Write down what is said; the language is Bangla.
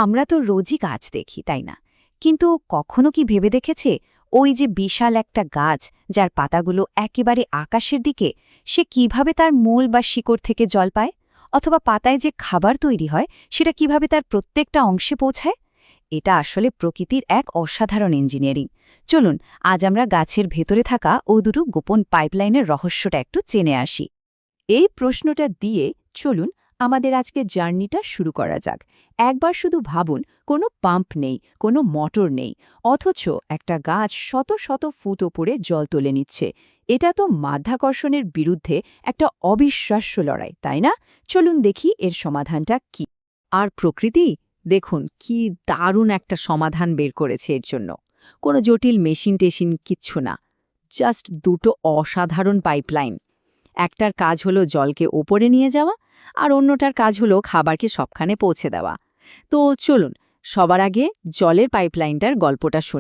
আমরা তো রোজই গাছ দেখি তাই না? কিন্তু কখনো কি ভেবে দেখেছে ওই যে বিশাল একটা গাছ যার পাতাগুলো একেবারে আকাশের দিকে, সে কিভাবে তার মূল বা শিকড় থেকে জল পায়? অথবা পাতায় যে খাবার তৈরি হয় সেটা কিভাবে তার প্রত্যেকটা অংশে পৌঁছায়? এটা আসলে প্রকৃতির এক অসাধারণ ইঞ্জিনিয়ারিং। চলুন আজ আমরা গাছের ভেতরে থাকা ও দুটো গোপন পাইপলাইনের রহস্যটা একটু চেনে আসি। এই প্রশ্নটা দিয়ে চলুন আমাদের আজকে জার্নিটা শুরু করা যাক। একবার শুধু ভাবুন, কোনো পাম্প নেই, কোনো মোটর নেই, অথচ একটা গাছ শত শত ফুট ওপরে জল তুলে নিচ্ছে। এটা তো মাধ্যাকর্ষণের বিরুদ্ধে একটা অবিশ্বাস্য লড়াই, তাই না? চলুন দেখি এর সমাধানটা কি। আর প্রকৃতি, দেখুন কি দারুণ একটা সমাধান বের করেছে এর জন্য। কোনো জটিল মেশিন টেশিন কিচ্ছু না, জাস্ট দুটো অসাধারণ পাইপলাইন। একটার কাজ হলো জলকে ওপরে নিয়ে যাওয়া, আর অন্যটার কাজ হলো খাবারকে সবখানে পৌঁছে দেওয়া। তো চলুন সবার আগে জলের পাইপলাইনটার গল্পটা শুনি।